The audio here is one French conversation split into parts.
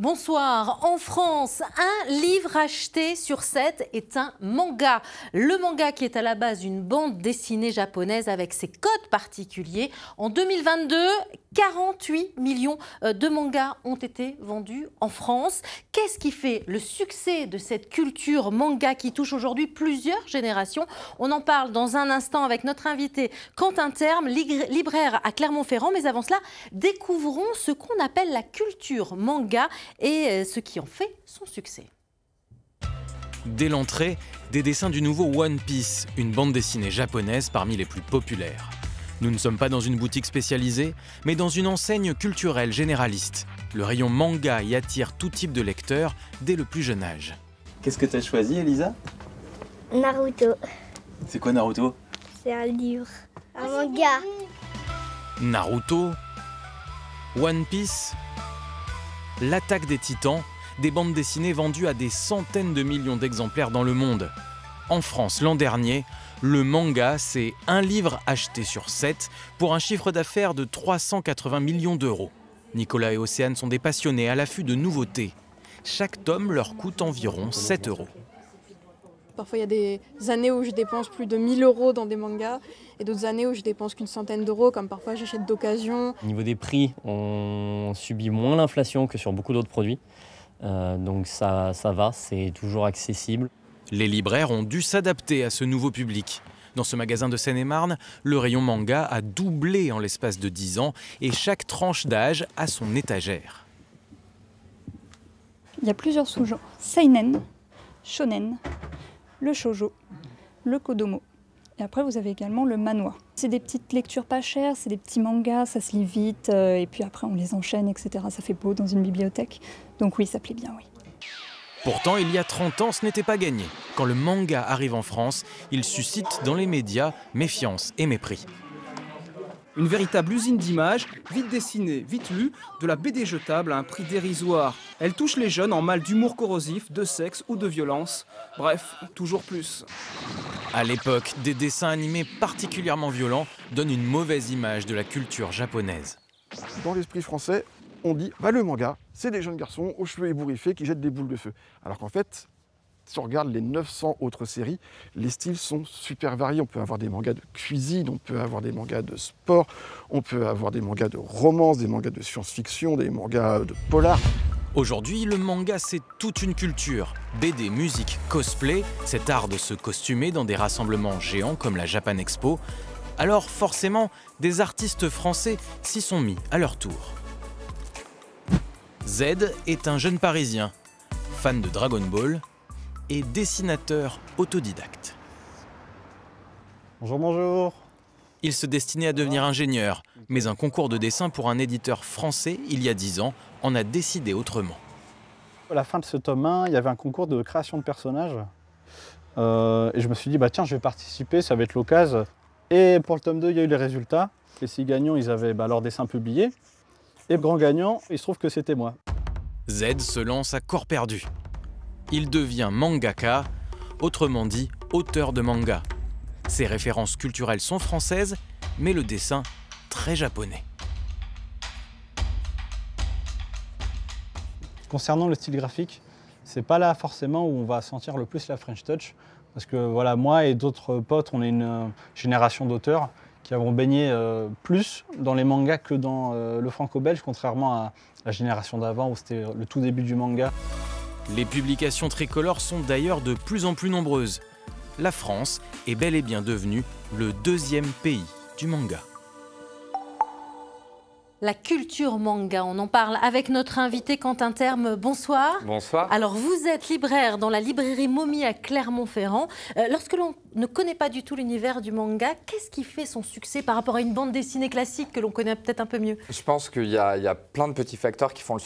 Bonsoir. En France, un livre acheté sur 7 est un manga. Le manga qui est à la base une bande dessinée japonaise avec ses codes particuliers. En 2022, 48 millions de mangas ont été vendus en France. Qu'est-ce qui fait le succès de cette culture manga qui touche aujourd'hui plusieurs générations? On en parle dans un instant avec notre invité Quentin Terme, libraire à Clermont-Ferrand. Mais avant cela, découvrons ce qu'on appelle la culture manga et ce qui en fait son succès. Dès l'entrée, des dessins du nouveau One Piece, une bande dessinée japonaise parmi les plus populaires. Nous ne sommes pas dans une boutique spécialisée, mais dans une enseigne culturelle généraliste. Le rayon manga y attire tout type de lecteurs dès le plus jeune âge. Qu'est-ce que tu as choisi, Elisa? Naruto. C'est quoi Naruto? C'est un livre, un manga. Naruto, One Piece, L'attaque des Titans, des bandes dessinées vendues à des centaines de millions d'exemplaires dans le monde. En France, l'an dernier, le manga, c'est un livre acheté sur 7 pour un chiffre d'affaires de 380 millions d'euros. Nicolas et Océane sont des passionnés à l'affût de nouveautés. Chaque tome leur coûte environ 7 euros. Parfois, il y a des années où je dépense plus de 1000 euros dans des mangas et d'autres années où je dépense qu'une centaine d'euros, comme parfois j'achète d'occasion. Au niveau des prix, on subit moins l'inflation que sur beaucoup d'autres produits. Donc ça va, c'est toujours accessible. Les libraires ont dû s'adapter à ce nouveau public. Dans ce magasin de Seine-et-Marne, le rayon manga a doublé en l'espace de 10 ans et chaque tranche d'âge a son étagère. Il y a plusieurs sous-genres. Seinen, shonen, le shoujo, le kodomo. Et après, vous avez également le manhwa. C'est des petites lectures pas chères, c'est des petits mangas, ça se lit vite, et puis après on les enchaîne, etc. Ça fait beau dans une bibliothèque. Donc oui, ça plaît bien, oui. Pourtant, il y a 30 ans, ce n'était pas gagné. Quand le manga arrive en France, il suscite dans les médias méfiance et mépris. Une véritable usine d'images, vite dessinée, vite lue, de la BD jetable à un prix dérisoire. Elle touche les jeunes en mal d'humour corrosif, de sexe ou de violence. Bref, toujours plus. À l'époque, des dessins animés particulièrement violents donnent une mauvaise image de la culture japonaise. Dans l'esprit français, on dit le manga, c'est des jeunes garçons aux cheveux ébouriffés qui jettent des boules de feu. Alors qu'en fait, si on regarde les 900 autres séries, les styles sont super variés. On peut avoir des mangas de cuisine, on peut avoir des mangas de sport, on peut avoir des mangas de romance, des mangas de science-fiction, des mangas de polar. Aujourd'hui, le manga, c'est toute une culture. BD, musique, cosplay, cet art de se costumer dans des rassemblements géants comme la Japan Expo. Alors forcément, des artistes français s'y sont mis à leur tour. Z est un jeune Parisien, fan de Dragon Ball et dessinateur autodidacte. Bonjour, bonjour. Il se destinait à devenir ingénieur, mais un concours de dessin pour un éditeur français, il y a 10 ans, en a décidé autrement. À la fin de ce tome 1, il y avait un concours de création de personnages. Et je me suis dit, tiens, je vais participer, ça va être l'occasion. Et pour le tome 2, il y a eu les résultats. Les 6 gagnants, ils avaient leurs dessins publiés. Et grand gagnant, il se trouve que c'était moi. Z se lance à corps perdu. Il devient mangaka, autrement dit auteur de manga. Ses références culturelles sont françaises, mais le dessin très japonais. Concernant le style graphique, c'est pas là forcément où on va sentir le plus la French Touch. Parce que voilà, moi et d'autres potes, on est une génération d'auteurs qui avons baigné plus dans les mangas que dans le franco-belge, contrairement à la génération d'avant où c'était le tout début du manga. Les publications tricolores sont d'ailleurs de plus en plus nombreuses. La France est bel et bien devenue le 2e pays du manga. La culture manga, on en parle avec notre invité Quentin Terme. Bonsoir. Bonsoir. Alors vous êtes libraire dans la librairie Momi à Clermont-Ferrand. Lorsque l'on ne connaît pas du tout l'univers du manga, qu'est-ce qui fait son succès par rapport à une bande dessinée classique que l'on connaît peut-être un peu mieux? Je pense qu'il y a plein de petits facteurs qui font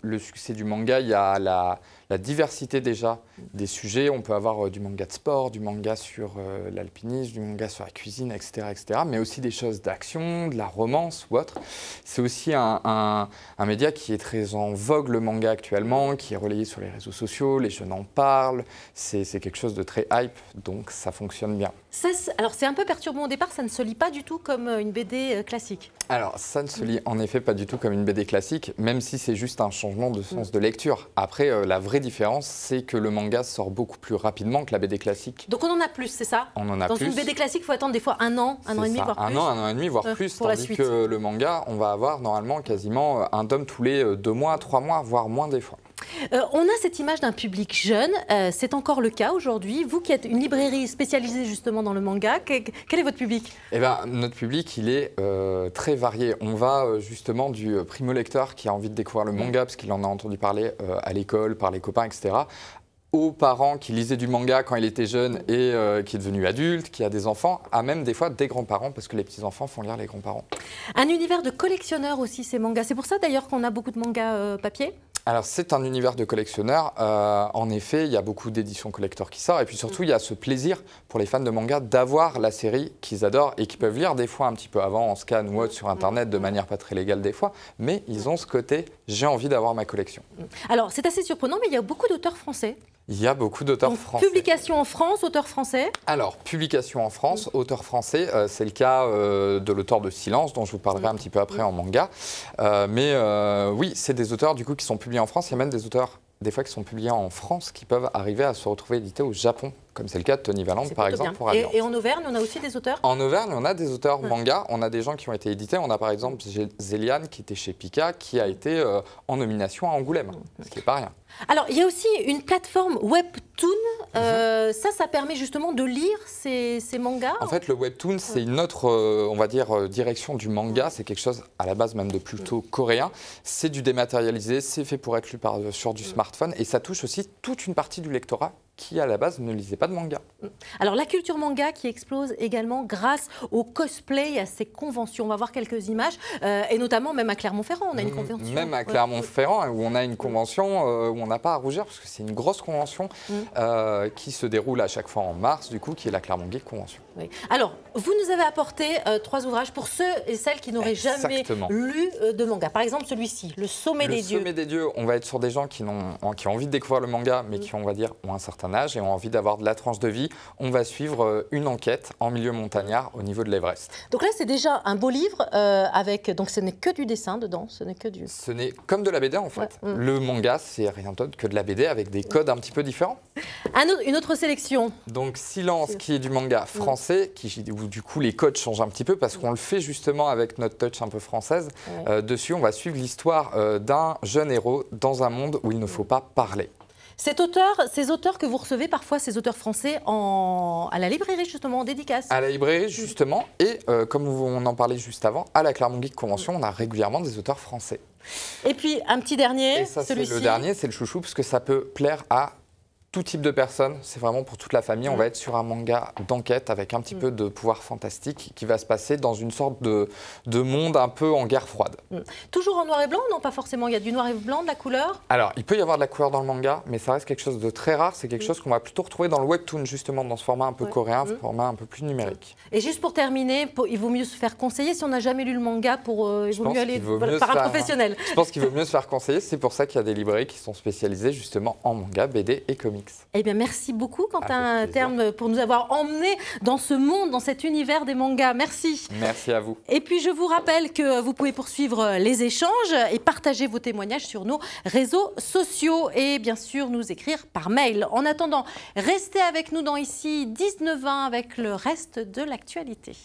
le succès du manga. Il y a la diversité déjà des sujets. On peut avoir du manga de sport, du manga sur l'alpinisme, du manga sur la cuisine, etc., etc. Mais aussi des choses d'action, de la romance ou autre. C'est aussi un média qui est très en vogue, le manga actuellement, qui est relayé sur les réseaux sociaux. Les jeunes en parlent. C'est quelque chose de très hype, donc ça fonctionne fonctionne bien. Alors c'est un peu perturbant au départ, ça ne se lit pas du tout comme une BD classique. Alors, ça ne se lit en effet pas du tout comme une BD classique, même si c'est juste un changement de sens de lecture. Après, la vraie différence, c'est que le manga sort beaucoup plus rapidement que la BD classique. Donc on en a plus, c'est ça? On en a Dans plus. Une BD classique, il faut attendre des fois un an et demi, voire plus. Un an et demi, voire plus, tandis que le manga, on va avoir normalement quasiment un tome tous les 2 mois, 3 mois, voire moins des fois. On a cette image d'un public jeune, c'est encore le cas aujourd'hui. Vous qui êtes une librairie spécialisée justement dans le manga, quel est votre public? Eh ben, notre public, il est très varié. On va justement du primo-lecteur qui a envie de découvrir le manga parce qu'il en a entendu parler à l'école, par les copains, etc., aux parents qui lisaient du manga quand il était jeune et qui est devenu adulte, qui a des enfants, à même des fois des grands-parents, parce que les petits-enfants font lire les grands-parents. Un univers de collectionneurs aussi, ces mangas. C'est pour ça d'ailleurs qu'on a beaucoup de mangas papier? Alors c'est un univers de collectionneurs. En effet, il y a beaucoup d'éditions collector qui sortent. Et puis surtout, il y a ce plaisir pour les fans de manga d'avoir la série qu'ils adorent et qui peuvent lire des fois un petit peu avant en scan ou autre sur Internet de manière pas très légale des fois. Mais ils ont ce côté, j'ai envie d'avoir ma collection. Alors c'est assez surprenant, mais il y a beaucoup d'auteurs français. Il y a beaucoup d'auteurs français. Publication en France, auteurs français? Alors, publication en France, auteurs français, c'est le cas de l'auteur de Silence, dont je vous parlerai un petit peu après en manga. Oui, c'est des auteurs du coup qui sont publiés en France. Il y a même des auteurs, des fois, qui sont publiés en France, qui peuvent arriver à se retrouver édités au Japon, comme c'est le cas de Tony Valente, par exemple, pour Alliance. Et en Auvergne, on a aussi des auteurs? En Auvergne, on a des auteurs manga. On a des gens qui ont été édités. On a par exemple Zéliane, qui était chez Pika, qui a été en nomination à Angoulême, ce qui n'est pas rien. Alors, il y a aussi une plateforme Webtoon. Ça permet justement de lire ces mangas. En fait, le Webtoon, c'est une autre, on va dire, direction du manga. C'est quelque chose, à la base, même de plutôt coréen. C'est du dématérialisé, c'est fait pour être lu sur du smartphone. Et ça touche aussi toute une partie du lectorat qui, à la base, ne lisait pas de manga. Alors, la culture manga qui explose également grâce au cosplay et à ces conventions. On va voir quelques images, et notamment même à Clermont-Ferrand, on a une convention. Même à Clermont-Ferrand, où on a une convention où on n'a pas à rougir, parce que c'est une grosse convention qui se déroule à chaque fois en mars, du coup, qui est la Clermont Geek Convention. Oui. Alors, vous nous avez apporté 3 ouvrages pour ceux et celles qui n'auraient jamais lu de manga. Par exemple, celui-ci, Le Sommet des Dieux. Le Sommet des Dieux, on va être sur des gens qui ont envie de découvrir le manga, mais qui, on va dire, ont un certain âge et ont envie d'avoir de la tranche de vie. On va suivre une enquête en milieu montagnard au niveau de l'Everest. Donc là, c'est déjà un beau livre donc ce n'est que du dessin dedans, ce n'est que du... Ce n'est comme de la BD en fait. Ouais. Le manga, c'est rien d'autre que de la BD avec des codes un petit peu différents. Une autre sélection. Donc Silence, qui est du manga français, où du coup les codes changent un petit peu parce qu'on le fait justement avec notre touch un peu française. Dessus, on va suivre l'histoire d'un jeune héros dans un monde où il ne faut pas parler. Ces auteurs que vous recevez parfois, ces auteurs français, à la librairie justement, en dédicace. À la librairie justement, et comme on en parlait juste avant, à la Clermont Geek Convention, on a régulièrement des auteurs français. Et puis un petit dernier, et ça, celui-ci. Le dernier, c'est le chouchou, parce que ça peut plaire à tout type de personnes, c'est vraiment pour toute la famille. On va être sur un manga d'enquête avec un petit peu de pouvoir fantastique qui va se passer dans une sorte de monde un peu en guerre froide. Toujours en noir et blanc? Non, pas forcément. Il y a du noir et blanc, de la couleur? Alors, il peut y avoir de la couleur dans le manga, mais ça reste quelque chose de très rare. C'est quelque chose qu'on va plutôt retrouver dans le webtoon, justement, dans ce format un peu coréen, ce format un peu plus numérique. Et juste pour terminer, il vaut mieux se faire conseiller si on n'a jamais lu le manga, il vaut mieux aller par un professionnel. Je pense qu'il vaut mieux se faire conseiller. C'est pour ça qu'il y a des librairies qui sont spécialisées justement en manga, BD et comics. Eh bien, merci beaucoup, Quentin Terme, pour nous avoir emmenés dans ce monde, dans cet univers des mangas. Merci. Merci à vous. Et puis, je vous rappelle que vous pouvez poursuivre les échanges et partager vos témoignages sur nos réseaux sociaux et bien sûr nous écrire par mail. En attendant, restez avec nous dans Ici 19h avec le reste de l'actualité.